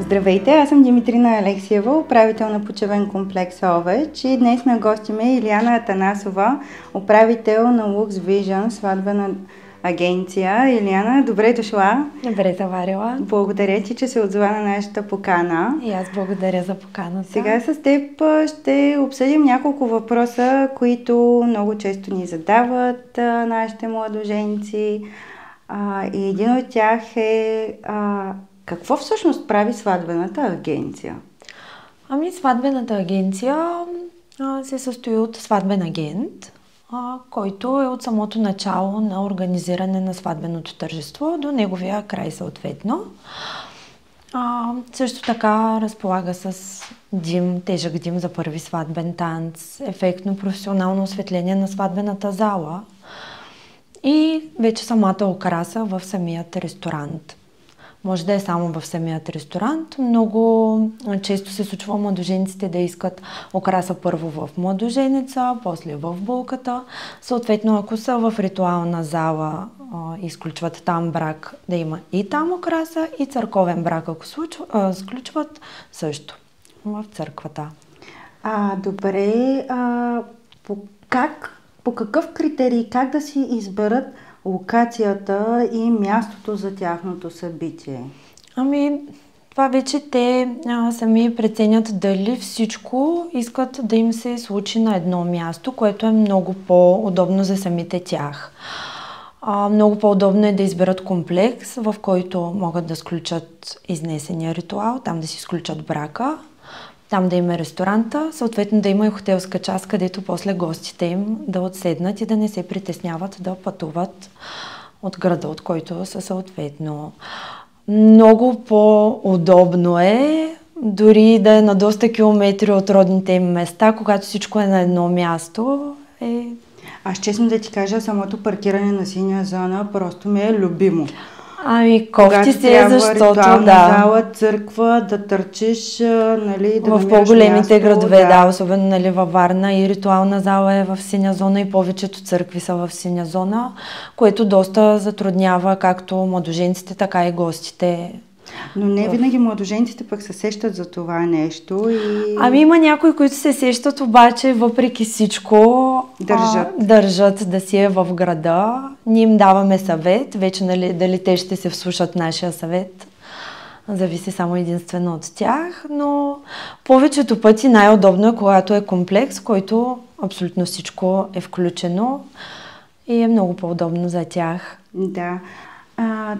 Здравейте, аз съм Димитрина Алексиева, управител на почивен комплекс Овеч и днес на гости ме е Илияна Атанасова, управител на Lux Vision, сватбена агенция. Илияна, добре дошла. Добре заварила. Благодаря ти, че се отзова на нашата покана. И аз благодаря за поканата. Сега с теб ще обсъдим няколко въпроса, които много често ни задават нашите младоженци. И един от тях е какво всъщност прави сватбената агенция? Сватбената агенция се състои от сватбен агент, който е от самото начало на организиране на сватбеното тържество до неговия край съответно. Също така разполага с тежък дим за първи сватбен танц, ефектно професионално осветление на сватбената зала и вече самата украса в самият ресторант. Може да е само в самият ресторант. Много често се случва младожениците да искат украса първо в младоженеца, после в булката. Съответно, ако са в ритуална зала и изключват там брак, да има и там украса, и църковен брак, ако сключват също в църквата. Добре, по какъв критерий, как да си изберат локацията и мястото за тяхното събитие? Това вече те сами преценят дали всичко искат да им се случи на едно място, което е много по-удобно за самите тях. Много по-удобно е да изберат комплекс, в който могат да сключат изнесения ритуал, там да си сключат брака, там да има ресторанта, съответно да има и хотелска част, където после гостите им да отседнат и да не се притесняват да пътуват от града, от който са съответно. Много по-удобно е, дори да е на доста километри от родните им места, когато всичко е на едно място. Аз честно да ти кажа, самото паркиране на синя зона просто ми е любимо. Кофти се, защото зала, църква, да търчиш, нали, да в по-големите градове, особено нали, във Варна и ритуална зала е в синя зона и повечето църкви са в синя зона, което доста затруднява както младоженците, така и гостите. Но не винаги младоженците пък се сещат за това нещо и... Има някои, които се сещат, обаче въпреки всичко държат да си е в града. Ние им даваме съвет, вече нали, дали те ще се вслушат нашия съвет, зависи само единствено от тях, но повечето пъти най-удобно е, когато е комплекс, в който абсолютно всичко е включено и е много по-удобно за тях. Да.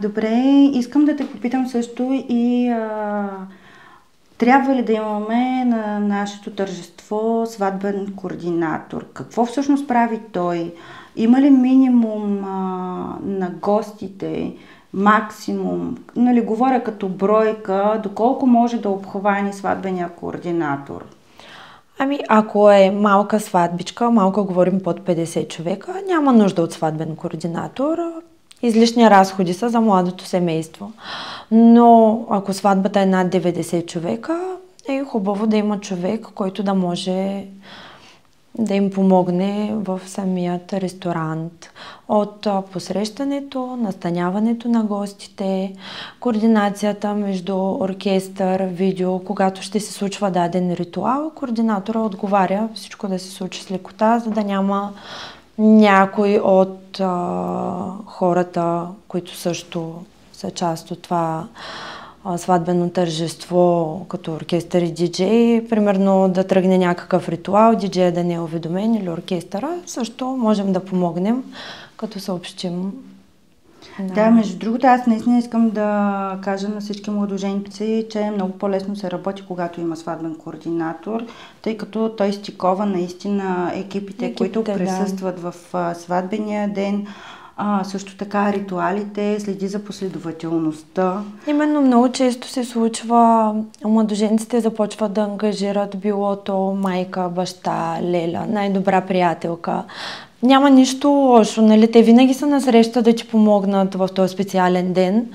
Добре, искам да те попитам също и трябва ли да имаме на нашето тържество сватбен координатор? Какво всъщност прави той? Има ли минимум на гостите, максимум? Нали, говоря като бройка, доколко може да обхване сватбения координатор? Ако е малка сватбичка, малка говорим под 50 човека, няма нужда от сватбен координатор. Излишни разходи са за младото семейство. Но ако сватбата е над 90 човека, е хубаво да има човек, който да може да им помогне в самият ресторант. От посрещането, настаняването на гостите, координацията между оркестър, видео, когато ще се случва даден ритуал, координатора отговаря всичко да се случи с лекота, за да няма някой от хората, които също са част от това сватбено тържество, като оркестър и диджей, примерно да тръгне някакъв ритуал, диджея да не е уведомен или оркестъра, също можем да помогнем, като съобщим. Да, между другото, аз наистина искам да кажа на всички младоженци, че много по-лесно се работи, когато има сватбен координатор, тъй като той стикова наистина екипите, които присъстват в сватбения ден, също така ритуалите, следи за последователността. Именно много често се случва, младоженците започват да ангажират билото майка, баща, леля, най-добра приятелка. Няма нищо лошо, нали? Те винаги са насреща да ти помогнат в този специален ден,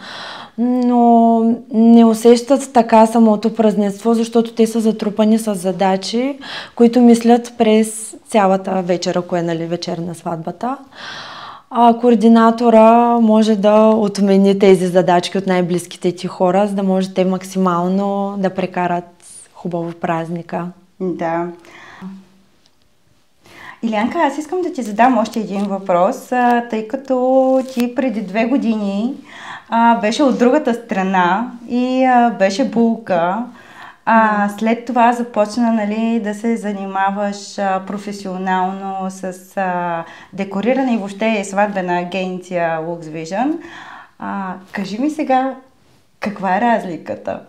но не усещат така самото празненство, защото те са затрупани с задачи, които мислят през цялата вечер, ако е нали, вечер на сватбата. координатора може да отмени тези задачки от най-близките ти хора, за да може те максимално да прекарат хубаво празника. Да. Илианка, аз искам да ти задам още един въпрос, тъй като ти преди 2 години беше от другата страна и беше булка. След това започна, нали, да се занимаваш професионално с декориране и въобще сватбена агенция LuxVision. Кажи ми сега, каква е разликата?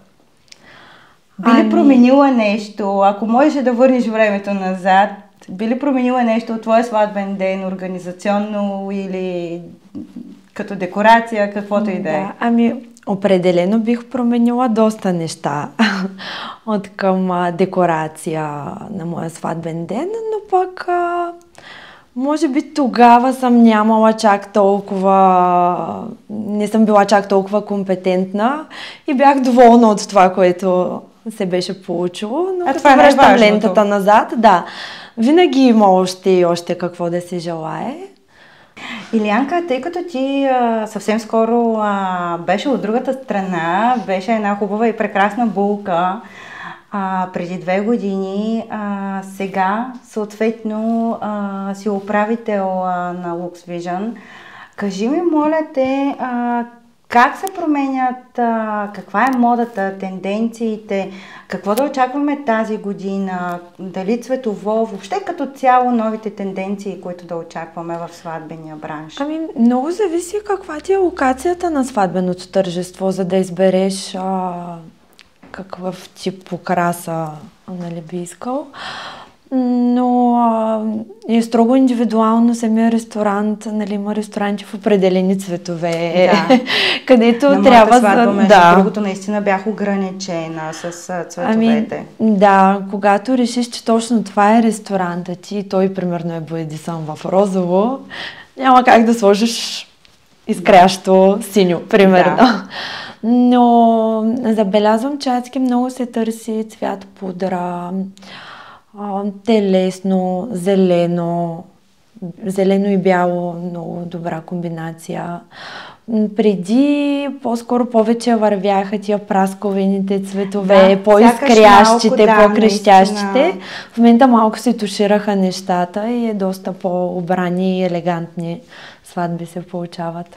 Би ли променила нещо? Ако можеш да върнеш времето назад, би ли променила нещо от твоя сватбен ден, организационно или като декорация, каквото и да е? Определено бих променила доста неща от към декорация на моя сватбен ден, но пък може би тогава съм нямала чак толкова, не съм била чак толкова компетентна и бях доволна от това, което се беше получило, но като връщам лентата назад, да, винаги има още какво да се желае. Илианка, тъй като ти съвсем скоро беше от другата страна, беше една хубава и прекрасна булка преди 2 години, сега съответно си управител на LuxVision. Кажи ми, моля те, как се променят, каква е модата, тенденциите, какво да очакваме тази година, дали цветово, въобще като цяло новите тенденции, които да очакваме в сватбения бранш? Много зависи каква ти е локацията на сватбеното тържество, за да избереш какъв тип украса, нали, би искал. Но е строго индивидуално самия ресторант, нали, има ресторанти в определени цветове, където на трябва за... Другото наистина бях ограничена с цветовете. Да, когато решиш, че точно това е ресторантът ти и той примерно е боядисан в розово, няма как да сложиш изкрящо синьо, примерно. Да. Но забелязвам, че адски много се търси цвят пудра, телесно, зелено и бяло, много добра комбинация. Преди по-скоро повече вървяха тия прасковените цветове, по-изкрящите, по-крещящите. В момента малко се тушираха нещата и е доста по-обрани и елегантни сватби се получават.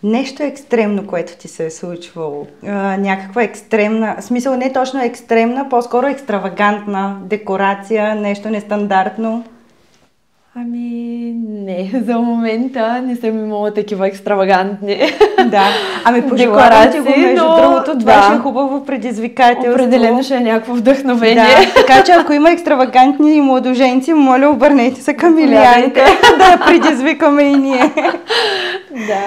Нещо екстремно, което ти се е случвало. Някаква екстремна, в смисъл не точно екстремна, по-скоро екстравагантна декорация, нещо нестандартно? Не, за момента не съм имала такива екстравагантни пожелавам ти го, между другото, това ще е хубаво предизвикателство. Определено ще е някакво вдъхновение. Да, така че ако има екстравагантни младоженци, моля, обърнете се към Илианка да предизвикаме и ние. Да.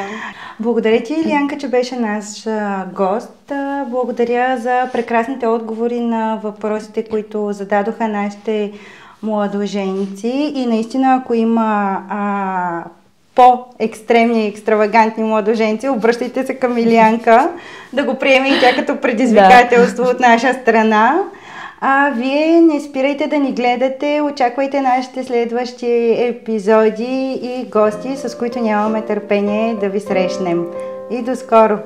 Благодаря ти, Илианка, че беше наш гост. Благодаря за прекрасните отговори на въпросите, които зададоха нашите младоженци. И наистина, ако има по-екстремни и екстравагантни младоженци, обръщайте се към Илианка да го приеме и тя като предизвикателство от наша страна. Вие не спирайте да ни гледате, очаквайте нашите следващи епизоди и гости, с които нямаме търпение да ви срещнем. И до скоро!